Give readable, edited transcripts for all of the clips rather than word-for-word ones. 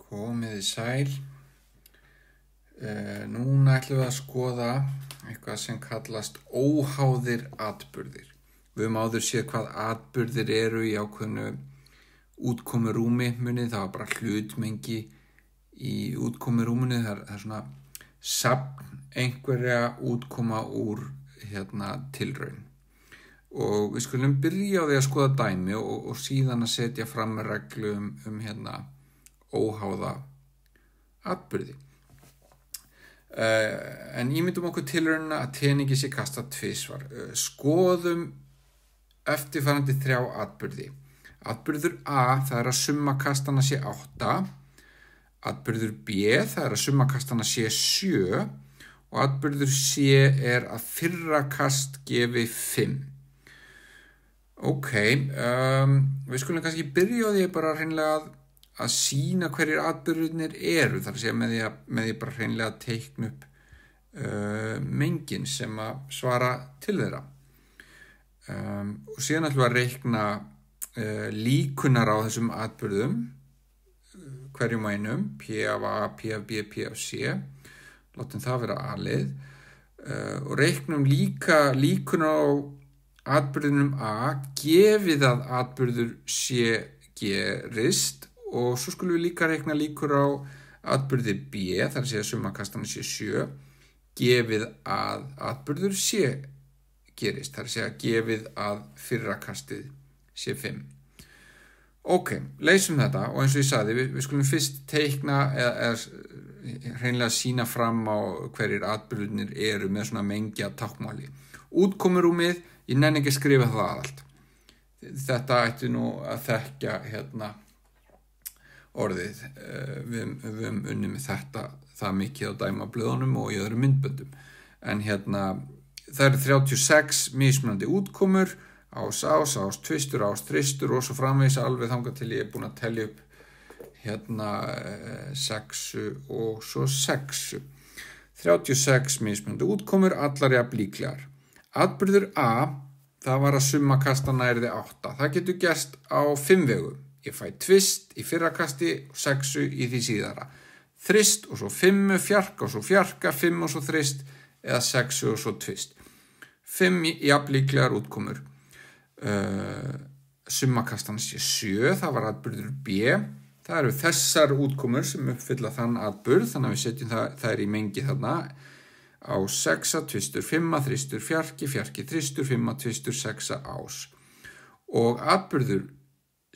Komiði sæl. Núna ætlum við að skoða eitthvað sem kallast óháðir atburðir. Við höfum áður séð hvað atburðir eru í ákveðnu útkomurúmi. Munið, það var bara hlutmengi í útkomurúminu. Það er svona safn einhverja útkoma úr tilraun. Og við skulum byrja á því að skoða dæmi og síðan að setja fram reglu óháða atburði. En ímyndum okkur tilraunina að teningi sé kastað tvisvar. Skoðum eftirfarandi 3 atburði. Atburður A, það er að summa kastanna sé 8. Atburður B, það er að summa kastanna sé 7. Og atburður C er að fyrra kast gefi 5. Ok, við skulum kannski byrja á því bara hreinlega að sýna hverjir atburðirnir eru, þar að segja með því bara hreinlega að teikna upp mengin sem að svara til þeirra. Og síðan ætlum við að reikna líkunar á þessum atburðum, hverjum og einum, P af A, P af B, P af C, látum það vera A-lið, og reiknum líka líkunar á atburðinum A, gefið að atburður C gerist, og svo skulum við líka reikna líkur á atburði B, þar að segja summa kastanna sé 7, gefið að atburður C gerist, þar að segja gefið að fyrra kastið sé 5. Ok, leysum þetta og eins og ég sagði, við skulum fyrst teikna eða hreinlega sýna fram á hverjir atburðirnir eru með svona mengja táknmáli. Útkomurúmið, ég nenni ekki að skrifa það allt. Þetta ætti nú að þekkja orðið. Við höfum unnið með þetta það mikið á dæmablöðunum og í öðrum myndböndum. En það eru 36 mismunandi útkomur, ás, tvistur, þristur og svo framvegis alveg þangað til ég er búin að telja upp 6 og svo 6. 36 mismunandi útkomur, allar jafn líklegar. Atburður A, það var að summa kastanna yrði 8. Það getur gerst á 5 vegu. Ég fæ tvist í fyrra kasti og 6 í því síðara. Þrist og svo 5, fjarka og svo fjarka, 5 og svo þrist eða 6 og svo tvist. 5 jafn líklegar útkomur. Summa kastanna sé 7, það var atburður B. Það eru þessar útkomur sem uppfylla þann atburð, þannig að við setjum það í mengi þarna. Á 6, tvistur, 5, þristur, fjarki, þristur, 5, tvistur, 6 ás. Og atburður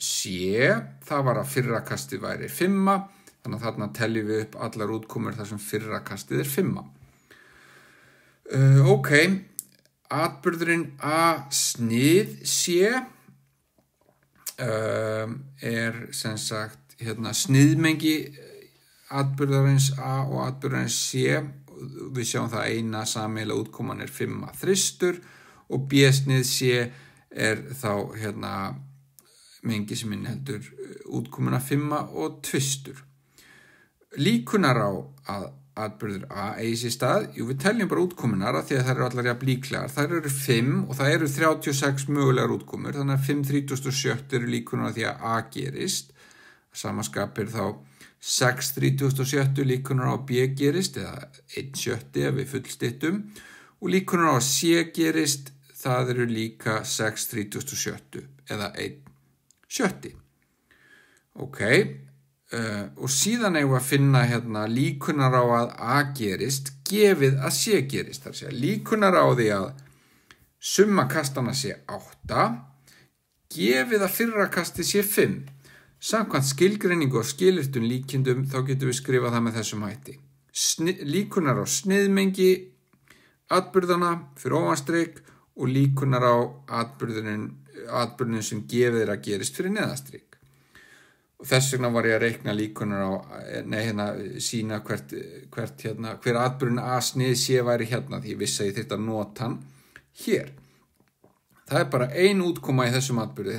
C, það var að fyrra kastið væri 5, þannig að þarna teljum við upp allar útkomur þar sem fyrra kastið er 5. Ok, atburðurinn A snið C er sem sagt sniðmengi atburðarins A og atburðarins C. Við sjáum það eina sameiginlega útkoman er 5 þristur og B snið C er þá mengi sem inniheldur útkomuna 5 og tvistur. Líkunar á að atburður A eigi sér stað, við teljum bara útkomunar af því að það eru allar jafn líklegar. Það eru 5 og það eru 36 mögulegar útkomur, þannig að 5/37 eru líkunar af því að A gerist. Samaskapir þá 6/37 líkunar á B gerist, eða 1/7 ef við fullstyttum, og líkunar á að C gerist, það eru líka 6/37 eða 1/7. Ok, og síðan eigum við að finna líkunar á að A gerist, gefið að C gerist. Það er líkunar á því að summa kastanna sé 8, gefið að fyrra kasti sé 5. Samkvæmt skilgreiningu og skilyrtum líkindum þá getum við skrifað það með þessum hætti. Líkunar á sniðmengi atburðana fyrir ofanstrik og líkunar á atburðin sem gefið að gerist fyrir neðastrik. Og þess vegna var ég að reikna líkunar á, sína hver atburðin A snið C væri því ég vissi að ég þyrfti að nota hann hér. Það er bara ein útkoma í þessum atburði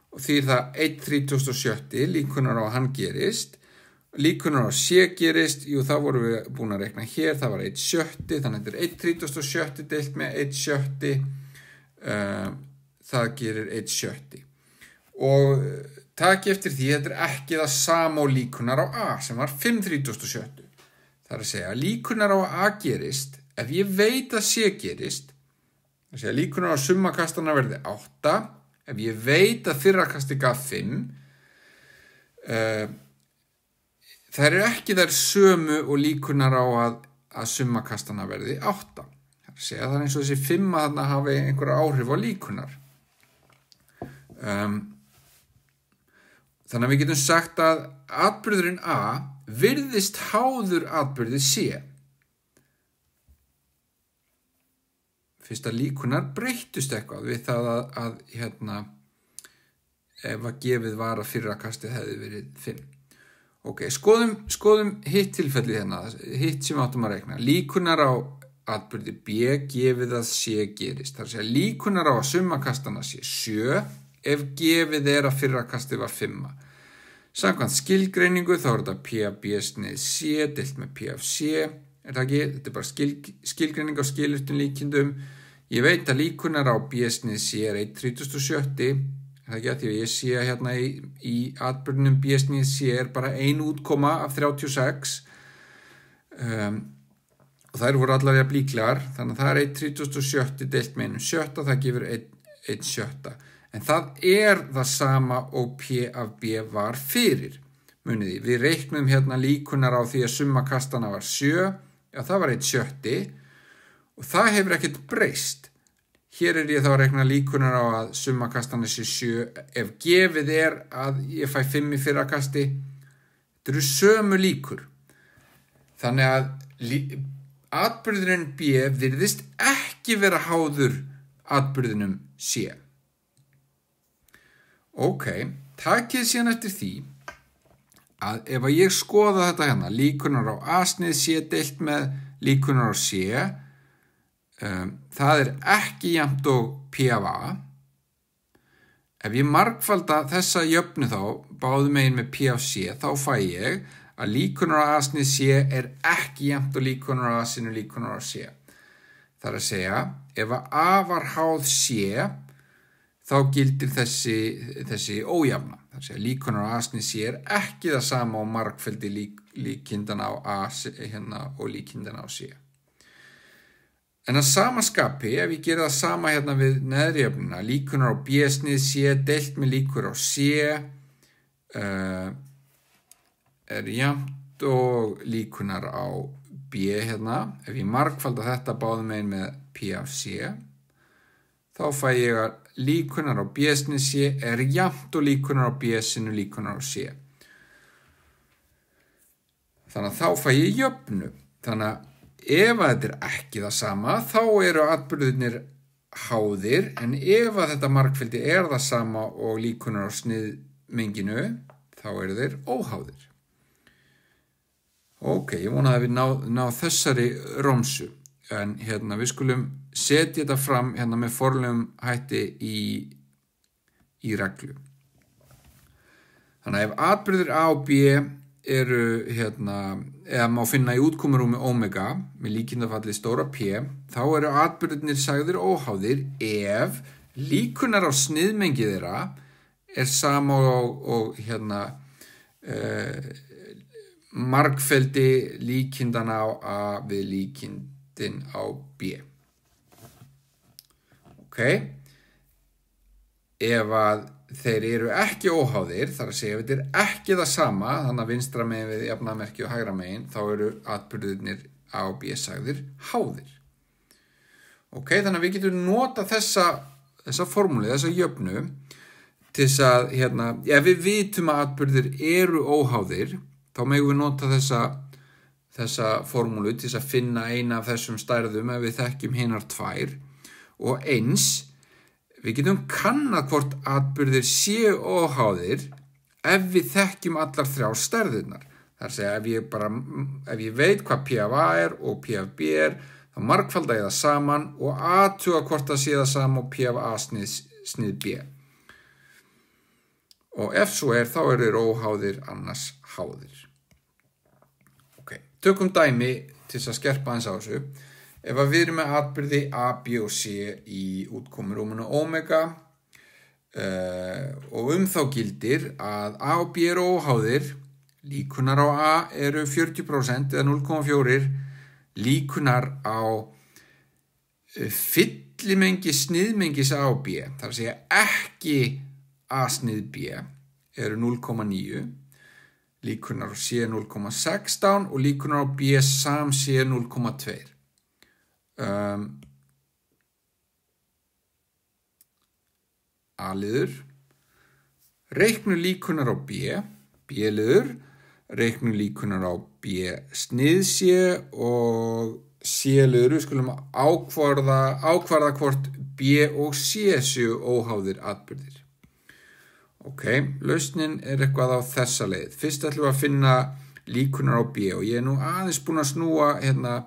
og því það 1/37 líkunar á að hann gerist, líkunar á C gerist, það vorum við búin að reikna hér, það var 1/7, þannig að þetta er 1/37 deilt með 1/7, það gerir 1/7. Og taki eftir því þetta ekki það sama og líkunar á A sem var 5/37. Það að segja líkunar á að A gerist ef ég veit að C gerist. Það að segja líkunar á að summa kastanna verði 8 ef ég veit að fyrra kasti gaf 5. Það eru ekki þær sömu og líkunar á að summa kastanna verði 8. Það að segja það er eins og þessi 5 að þarna hafi einhverja áhrif á líkunar. Þannig að við getum sagt að atburðurinn A virðist háður atburði C. Fyrst að líkunar breyttust eitthvað við það að ef að gefið var að fyrra kastið hefði verið 5. Ok, skoðum hitt tilfellið hérna, hitt sem áttum að reikna. Líkunar á atburði B gefið að C gerist. Það er að segja líkunar á að summa kastanna sé 7 ef gefið er að fyrra kastið var 5. Samkvæmt skilgreiningu þá er þetta P af B snið C deilt með P af C. Er það ekki? Þetta er bara skilgreining á skilyrtum líkindum. Ég veit að líkunar á B snið C er 1/37. Er það ekki að því að ég sé hérna í atburðinum B snið C er bara ein útkoma af 36. Og þær voru allar jafn líklegar. Þannig að það er 1/37 deilt með 1/7. Það gefur 1/7. En það er það sama og P af B var fyrir. Muniði, við reiknum hérna líkunar á því að summa kastana var 7. Já, það var 1/7. Og það hefur ekkert breyst. Hér er ég þá að reikna líkunar á að summa kastana sé 7 ef gefið er að ég fæ 5 í fyrra kasti. Þetta eru sömu líkur. Þannig að atburðurinn B virðist ekki vera háður atburðinum C. Ok, takið síðan eftir því að ef að ég skoða þetta hérna, líkunar á A snið C deilt með líkunar á C, það er ekki jafnt og P af A. Ef ég margfalda þessa jöfnu þá, báðum megin með P af C, þá fæ ég að líkunar á A snið C er ekki jafnt og líkunar á A sinu líkunar á C. Það er að segja, ef að A var háð C, þá gildir þessi ójafna. Það er að segja, líkunar á A snið C er ekki það sama og margfeldi líkindana á A hérna, og líkindana á C. En að sama skapi, ef ég gera það sama hérna við neðri jöfnuna, líkunar á B snið C deilt með líkur á C er jafnt og líkunar á B hérna. Ef ég margfalda þetta báðum megin með P af C, þá fæ ég að líkunar á B snið C er jafnt og líkunar á B sinu líkunar á C. Þannig að þá fæ ég jöfnu. Þannig að ef að þetta er ekki það sama, þá eru atburðirnir háðir, en ef að þetta margfeldi er það sama og líkunar á sniðmenginu, þá eru þeir óháðir. Ok, ég vona að við ná þessari rómsu, en hérna við skulum setja þetta fram hérna með forlegum hætti í reglu. Þannig að ef atburðir A og B eru eða má finna í útkomurúmi omega með líkindafalli stóra P, þá eru atburðirnir sagðir óháðir ef líkunar á sniðmengi þeirra er sama og margfeldi líkindana á A við líkindin á B. Ok, ef að þeir eru ekki óháðir, þar að segja ef þetta er ekki það sama, þannig að vinstra megin við jafnamerki og hægra megin, þá eru atburðirnir A og B sagðir háðir. Ok, þannig að við getum nota þessa formúlu, þessa jöfnu, til þess að, ef við vitum að atburðir eru óháðir, þá megum við nota þessa formúlu til þess að finna eina af þessum stærðum ef við þekkjum hinar tvær, og eins, við getum kannað hvort atburðir séu óháðir ef við þekkjum allar þrjár stærðirnar. Það er að segja, ef ég veit hvað P af A er og P af B er, þá margfalda ég það saman og athuga hvort það sé það sama og P af A snið B. Og ef svo er, þá eru þeir óháðir, annars háðir. Ok, tökum dæmi til þess að skerpa aðeins á þessu. Ef við erum með atburði A, B og C í útkomurúminu omega, og þá gildir að A og B eru óháðir, líkunar á A eru 40% eða 0,4, líkunar á fyllimengi sniðmengis A og B, þar að segja ekki A snið B, eru 0,9, líkunar á C 0,16 og líkunar á B sam C 0,2. A-liður, reiknu líkunar á B, B-liður, reiknu líkunar á B snið C og C-liður, við skulum ákvarða hvort B og C séu óháðir atburðir. Ok, lausnin eitthvað á þessa leið. Fyrst ætlum við að finna líkunar á B og ég nú aðeins búin að snúa eða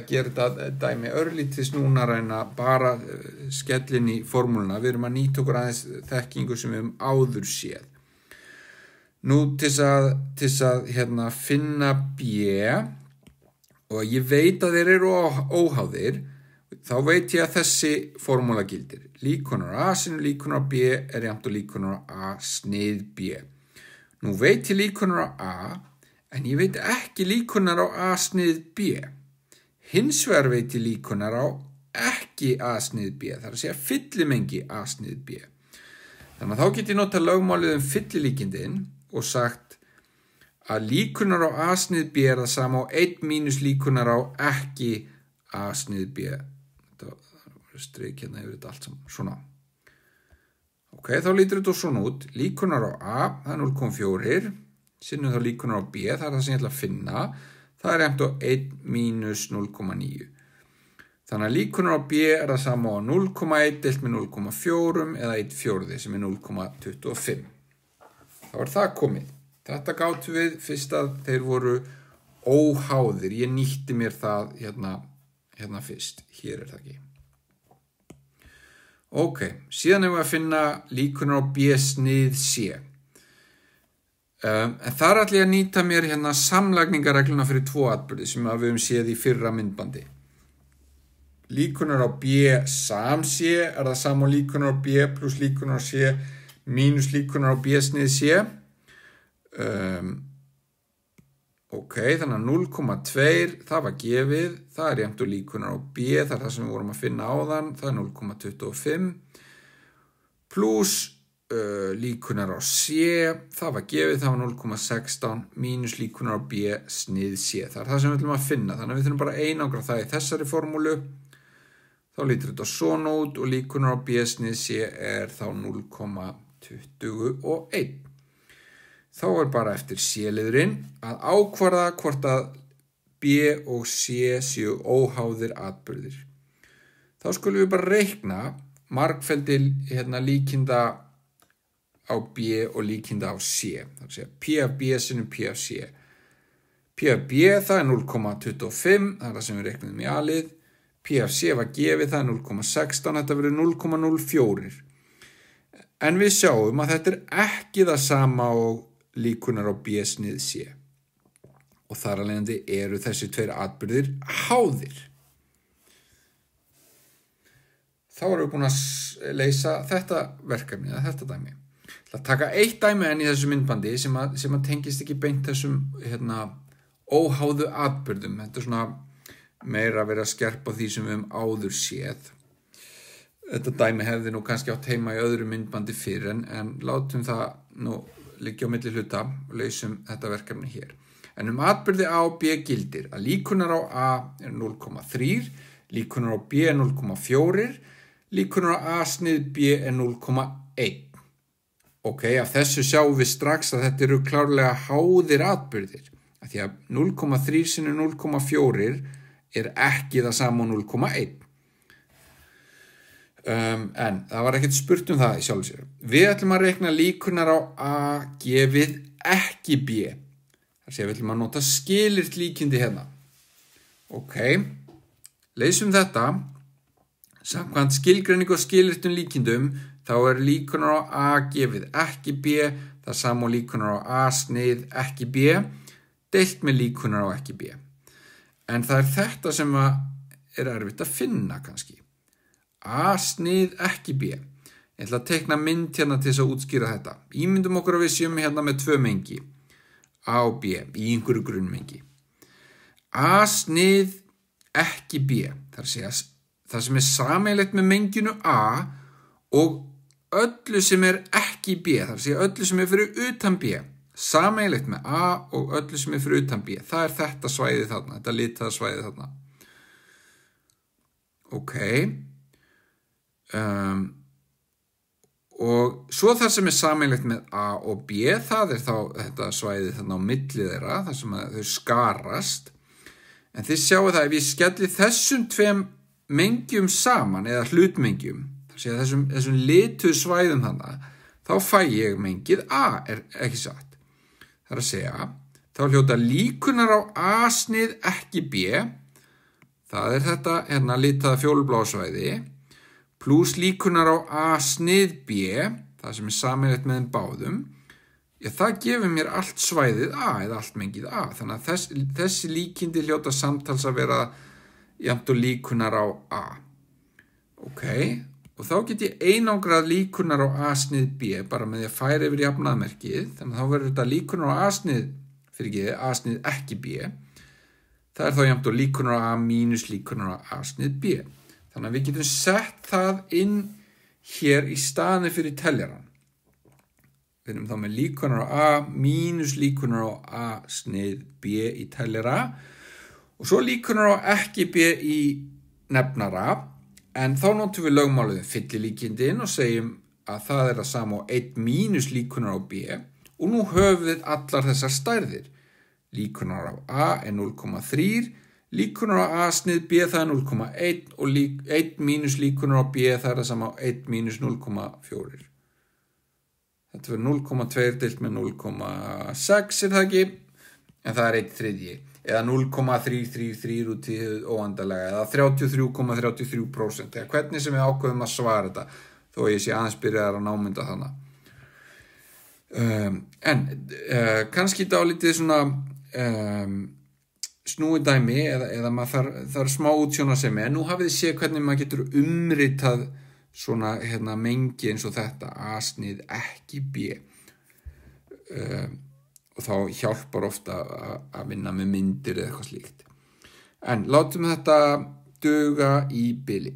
gera þetta dæmi örlítið snúnara en að bara skellin í formúluna. Við erum að nýta okkur aðeins þekkingu sem við áður séð. Nú til að finna B og ég veit að þeir eru óháðir, þá veit ég að þessi formúla gildir. Líkunar á A sinni líkunar á B er jafnt og líkunar á A snið B. Nú veit ég líkunar á A, en ég veit ekki líkunar á A snið B. Hins vegar veit ég líkunar á ekki A snið B, það er að segja fyllimengi A snið B. Þannig að þá get ég notað lögmálið fyllilíkindin og sagt að líkunar á A snið B er það sama á 1 mínus líkunar á ekki A snið B. Strik hérna yfir þetta allt saman, svona. Ok, þá lítur þetta svona út. Líkunar á A, það er 0,4. Sinnum þá líkunar á B, það er það sem ég ætla að finna. Það er jafnt á 1 mínus 0,9. Þannig að líkunar á B er það sama á 0,1 deilt með 0,4 eða 1/4 sem er 0,25. Þá er það komið. Þetta gátum við fyrst að þeir voru óháðir. Ég nýtti mér það hérna fyrst. Hér er það ekki. Ok, síðan erum við að finna líkunar á B snið C. En þar ætla ég að nýta mér samlagningarregluna fyrir 2 atburði sem við höfum séð í fyrra myndbandi. Líkunar á B sam C er það sama á líkunar á B plus líkunar á C mínus líkunar á B snið C. Ok, þannig að 0,2, það var gefið, það er jafnt og líkunar á B, það er það sem við vorum að finna áðan, það er 0,25, plus líkunar á C, það var gefið, það var 0,16, mínus líkunar á B snið C, það er það sem við ætlum að finna, þannig að við þurfum bara að einangra það í þessari formúlu, þá lítur þetta svona út og líkunar á B snið C er þá 0,21. Þá er bara eftir C-liðurinn að ákvarða hvort að B og C séu óháðir atburðir. Þá skulum við bara reikna margfeldi líkinda á B og líkinda á C. Það er að segja P af B sinnum P af C. P af B það er 0,25, það er það sem við reiknaðum í A-lið. P af C var gefið, það er 0,16, þetta verður 0,04. En við sjáum að þetta er ekki það sama og líkunar á B snið C og þar af leiðandi eru þessi 2 atburðir háðir. Þá erum við búin að leysa þetta verkefni eða þetta dæmi. Það taka 1 dæmi enn í þessu myndbandi sem að tengist ekki beint þessum óháðu atburðum. Þetta er svona meira að vera að skerpa því sem við höfum áður séð. Þetta dæmi hefði nú kannski átt heima í öðru myndbandi fyrr en látum það nú liggja á milli hluta og leysum þetta verkefni hér. En atburði A og B gildir að líkunar á A er 0,3, líkunar á B er 0,4, líkunar á A snið B er 0,1. Ok, af þessu sjáum við strax að þetta eru klárlega háðir atburðir. Af því að 0,3 sinnum 0,4 er ekki það sama á 0,1. En það var ekkert spurt það í sjálfu sér. Við ætlum að reikna líkunar á A gefið ekki B. Það sé við ætlum að nota skilyrt líkindi hérna. Ok, leysum þetta. Samkvæmt skilgreiningu og skilyrtum líkindum þá er líkunar á A gefið ekki B, það sama á líkunar á A snið ekki B, deilt með líkunar á ekki B. En það er þetta sem er erfitt að finna kannski. A snið ekki B. Ég ætla að teikna mynd hérna til þess að útskýra þetta. Ímyndum okkur að við séum hérna með 2 mengi, A og B, í einhverju grunnmengi. A snið ekki B, þar að segja það sem sameiginlegt með menginu A og öllu sem ekki B, þar að segja öllu sem fyrir utan B. Sameiginlegt með A og öllu sem fyrir utan B. Það þetta svæði þarna, þetta litaða svæði þarna. Ok. Og svo það sem sameiginlegt með A og B, það þá þetta svæði þarna á milli þeirra, þar sem þau skarast. En þið sjáu það, ef ég skelli þessum 2 mengjum saman, eða hlutmengjum, þessum lituðu svæðum þarna, þá fæ ég mengið A, ekki satt. Það að segja, þá hljóta líkunar á A snið ekki B, það þetta hérna litaða fjólubláa svæði, pluss líkunar á A snið B, það sem sameiginlegt með þeim báðum, það gefur mér allt svæðið A eða allt mengið A. Þannig að þessi líkindi hljóta samtals að vera jafnt og líkunar á A. Ok, og þá get ég einangrað líkunar á A snið B bara með því að færa yfir jafnaðarmerkið. Þannig að þá verður þetta líkunar á A snið ekki B. Það þá jafnt og líkunar á A mínus líkunar á A snið B. Þannig að við getum sett það inn hér í staðinn fyrir teljaran. Við erum þá með líkunar á A mínus líkunar á A snið B í teljara og svo líkunar á ekki B í nefnara, en þá notum við lögmálið fyllilíkindin og segjum að það það sama á 1 mínus líkunar á B og nú höfum við allar þessar stærðir. Líkunar á A 0,3, líkunar á A snið B það 0,1 og 1 mínus líkunar á B það sama á 1 mínus 0,4. Þetta verður 0,2 deilt með 0,6 það ekki, en það 1/3, eða 0,333 út í óendanlega, eða 33,33%, eða hvernig sem við ákveðum að svara þetta, þó ég sé aðeins byrjaðar að námynda þannig. Kannski dálítið svona snúið dæmi, eða maður þarf smá útsjónarsemi, en nú hafið þið séð hvernig maður getur umritað svona mengi eins og þetta A snið ekki B og þá hjálpar ofta að vinna með myndir eða eitthvað slíkt. En látum þetta duga í bili.